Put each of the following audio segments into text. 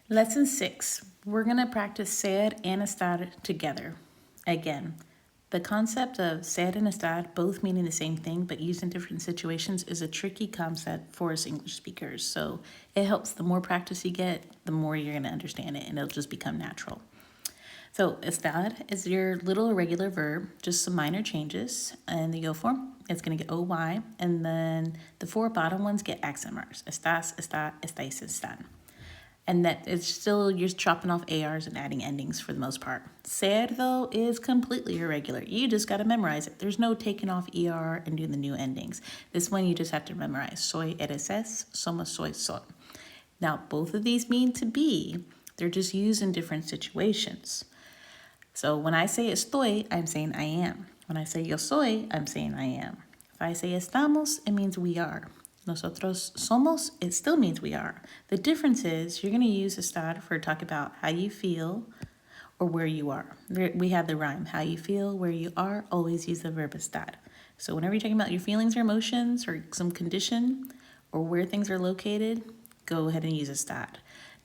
Lesson 6. We're going to practice ser and estar together. Again, the concept of ser and estar both meaning the same thing but used in different situations is a tricky concept for us English speakers. So it helps the more practice you get, the more you're going to understand it and it'll just become natural. So estar is your little irregular verb, just some minor changes. In the yo form, it's going to get OY, and then the four bottom ones get accent marks. Estás, está, estáis, están. And that it's still, you're chopping off ARs and adding endings for the most part. Ser, though, is completely irregular. You just got to memorize it. There's no taking off ER and doing the new endings. This one you just have to memorize. Soy, eres, es, somos, soy, son. Now, both of these mean to be. They're just used in different situations. So when I say estoy, I'm saying I am. When I say yo soy, I'm saying I am. If I say estamos, it means we are. Nosotros somos, it still means we are. The difference is you're going to use estar for talk about how you feel or where you are. We have the rhyme, how you feel, where you are, always use the verb estar. So whenever you're talking about your feelings or emotions or some condition or where things are located, go ahead and use estar.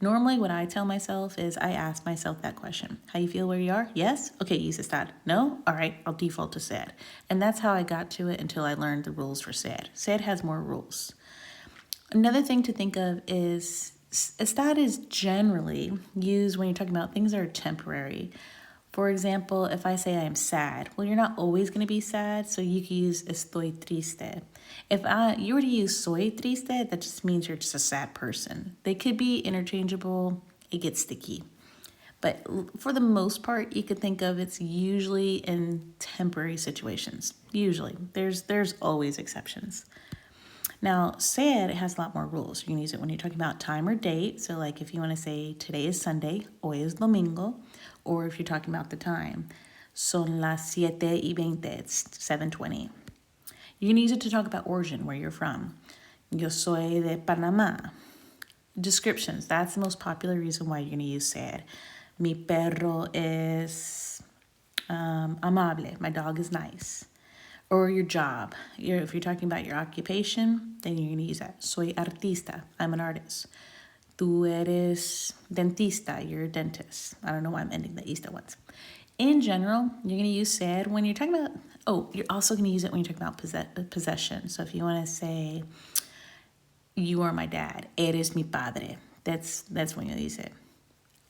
Normally, what I tell myself is I ask myself that question. How you feel where you are? Yes? Okay, use estar. No? All right, I'll default to ser. And that's how I got to it until I learned the rules for ser. Ser has more rules. Another thing to think of is estar is generally used when you're talking about things that are temporary. For example, if I say I am sad, well, you're not always going to be sad, so you can use estoy triste. If you were to use soy triste, that just means you're just a sad person. They could be interchangeable. It gets sticky. But for the most part, you could think of it's usually in temporary situations. Usually. There's always exceptions. Now, ser, it has a lot more rules. You can use it when you're talking about time or date. So like if you want to say today is Sunday, hoy es domingo, or if you're talking about the time, son las 7:20, it's 7:20. You can use it to talk about origin, where you're from. Yo soy de Panamá. Descriptions, that's the most popular reason why you're going to use ser. Mi perro es amable. My dog is nice. Or your job. If you're talking about your occupation, then you're going to use that. Soy artista. I'm an artist. Tú eres dentista. You're a dentist. I don't know why I'm ending the ista ones. In general, you're going to use ser when you're talking about, you're also going to use it when you're talking about possession. So if you want to say, you are my dad. Eres mi padre. That's when you use it.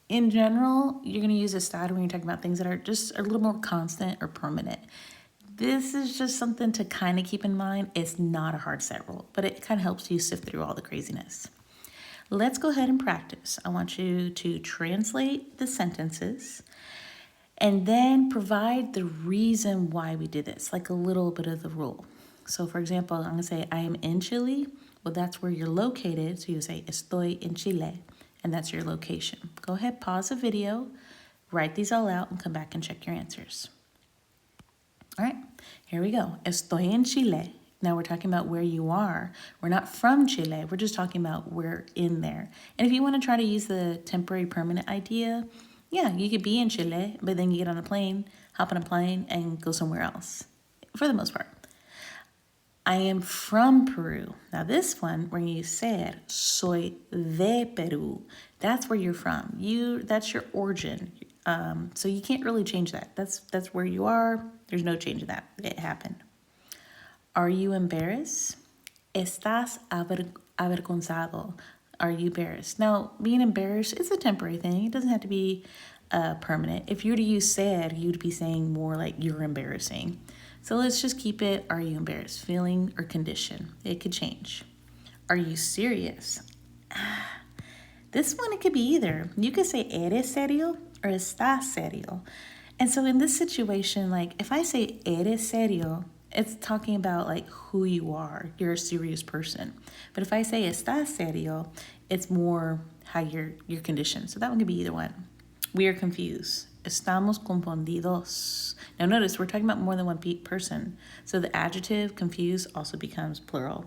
In general, you're going to use estar when you're talking about things that are just a little more constant or permanent. This is just something to kind of keep in mind. It's not a hard set rule, but it kind of helps you sift through all the craziness. Let's go ahead and practice. I want you to translate the sentences and then provide the reason why we did this, like a little bit of the rule. So for example, I'm going to say, I am in Chile. Well, that's where you're located. So you say, estoy en Chile, and that's your location. Go ahead, pause the video, write these all out, and come back and check your answers. All right, here we go. Estoy en Chile. Now we're talking about where you are. We're not from Chile. We're just talking about we're in there. And if you want to try to use the temporary permanent idea, yeah, you could be in Chile, but then you get on a plane, hop on a plane, and go somewhere else, for the most part. I am from Peru. Now this one, we're going to use ser, soy de Peru. That's where you're from. That's your origin. So you can't really change that. That's where you are. There's no change in that. It happened. Are you embarrassed? Estás avergonzado. Are you embarrassed? Now, being embarrassed is a temporary thing. It doesn't have to be permanent. If you were to use sad, you'd be saying more like you're embarrassing. So let's just keep it, are you embarrassed? Feeling or condition. It could change. Are you serious? This one, it could be either. You could say eres serio or estás serio. And so in this situation, like if I say eres serio, it's talking about like who you are. You're a serious person. But if I say estás serio, it's more how your condition. So that one could be either one. We are confused. Estamos confundidos. Now notice we're talking about more than one person. So the adjective confused also becomes plural.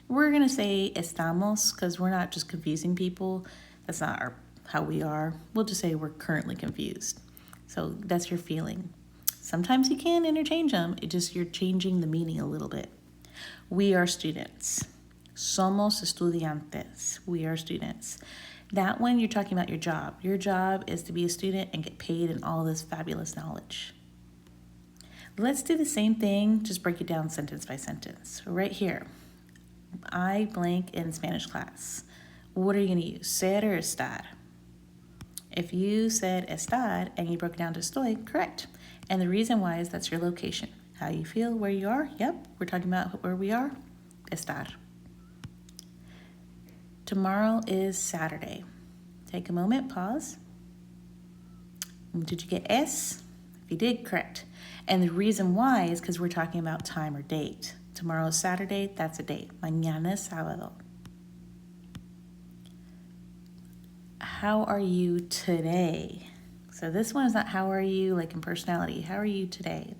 We're going to say estamos because we're not just confusing people. That's not how we are. We'll just say we're currently confused. So that's your feeling. Sometimes you can interchange them. You're changing the meaning a little bit. We are students. Somos estudiantes. We are students. That one, you're talking about your job. Your job is to be a student and get paid in all this fabulous knowledge. Let's do the same thing, just break it down sentence by sentence. Right here, I blank in Spanish class. What are you going to use, ser or estar? If you said estar and you broke it down to estoy, correct. And the reason why is that's your location. How you feel, where you are. Yep, we're talking about where we are. Estar. Tomorrow is Saturday. Take a moment, pause. Did you get es? If you did, correct. And the reason why is because we're talking about time or date. Tomorrow is Saturday, that's a date. Mañana es sábado. How are you today? So this one is not how are you like in personality. How are you today?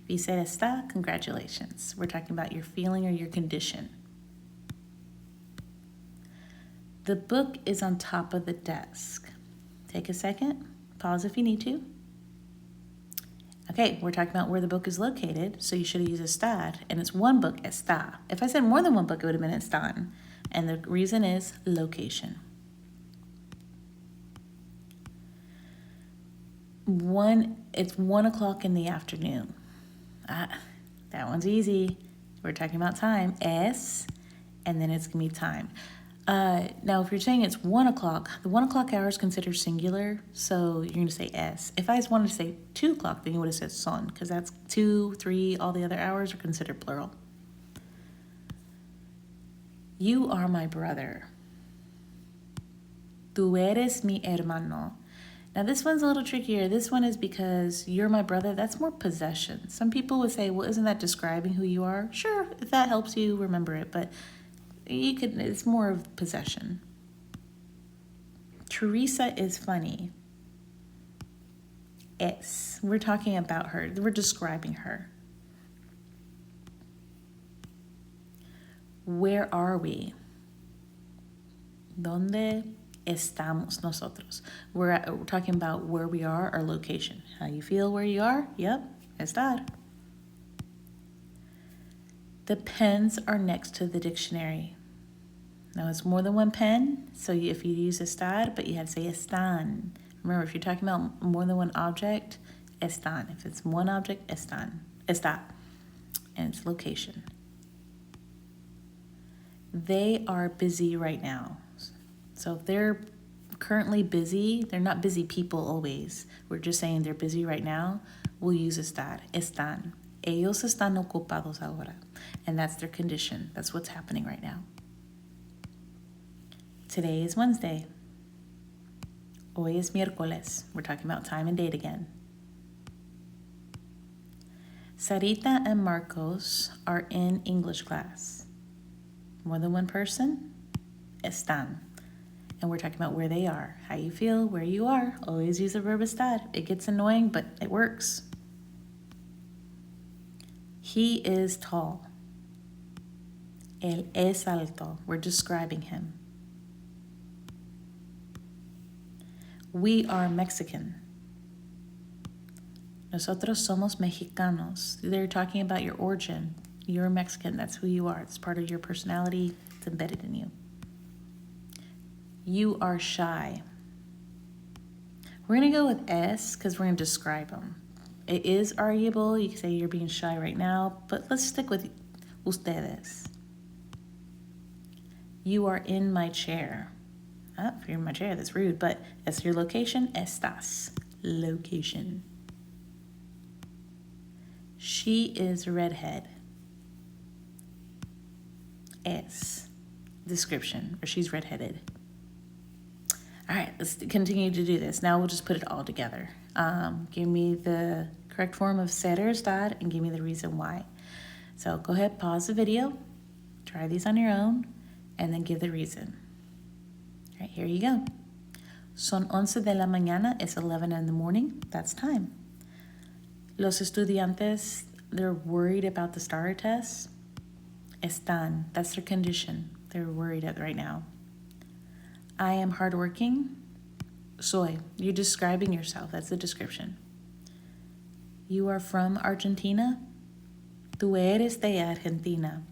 If you said está, congratulations. We're talking about your feeling or your condition. The book is on top of the desk. Take a second, pause if you need to. Okay, we're talking about where the book is located, so you should have used estar, and it's one book, está. If I said more than one book, it would have been están, and the reason is location. It's 1 o'clock in the afternoon. That one's easy. We're talking about time, es, and then it's gonna be time. Now, if you're saying it's 1 o'clock, the 1 o'clock hour is considered singular, so you're going to say es. If I just wanted to say 2 o'clock, then you would have said son, because that's 2, 3, all the other hours are considered plural. You are my brother. Tú eres mi hermano. Now, this one's a little trickier. This one is because you're my brother. That's more possession. Some people would say, well, isn't that describing who you are? Sure, if that helps you remember it, but it's more of possession. Teresa is funny. Es. We're talking about her. We're describing her. Where are we? ¿Dónde estamos nosotros? We're talking about where we are, our location. How you feel where you are? Yep, estar. The pens are next to the dictionary. Now, it's more than one pen, so if you use estar, but you had to say están. Remember, if you're talking about more than one object, están. If it's one object, están. Está. And it's location. They are busy right now. So if they're currently busy, they're not busy people always. We're just saying they're busy right now. We'll use estar. Están. Ellos están ocupados ahora. And that's their condition. That's what's happening right now. Today is Wednesday. Hoy es miércoles. We're talking about time and date again. Sarita and Marcos are in English class. More than one person? Están. And we're talking about where they are. How you feel, where you are. Always use the verb estar. It gets annoying, but it works. He is tall. Él es alto. We're describing him. We are Mexican. Nosotros somos mexicanos. They're talking about your origin. You're Mexican. That's who you are. It's part of your personality. It's embedded in you. You are shy. We're going to go with es because we're going to describe them. It is arguable. You can say you're being shy right now, but let's stick with ustedes. You are in my chair. If you're in my chair, that's rude, but as your location, estás. Location. She is redhead. Es. Description, or she's redheaded. All right, let's continue to do this. Now we'll just put it all together. Give me the correct form of ser or estar, and give me the reason why. So go ahead, pause the video, try these on your own, and then give the reason. All right, here you go. Son 11 de la mañana, it's 11 in the morning, that's time. Los estudiantes, they're worried about the STAR test. Están, that's their condition. They're worried right now. I am hardworking. Soy, you're describing yourself, that's the description. You are from Argentina. Tú eres de Argentina,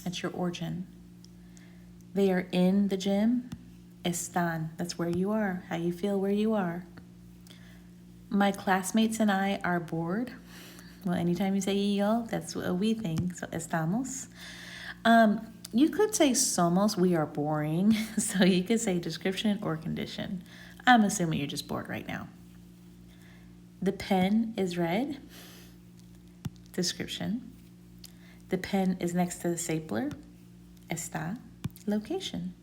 that's your origin. They are in the gym. Están, that's where you are, how you feel where you are. My classmates and I are bored. Well, anytime you say yo, that's a we thing. So estamos. You could say somos, we are boring. So you could say description or condition. I'm assuming you're just bored right now. The pen is red. Description. The pen is next to the stapler. Está. Location.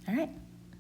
All right.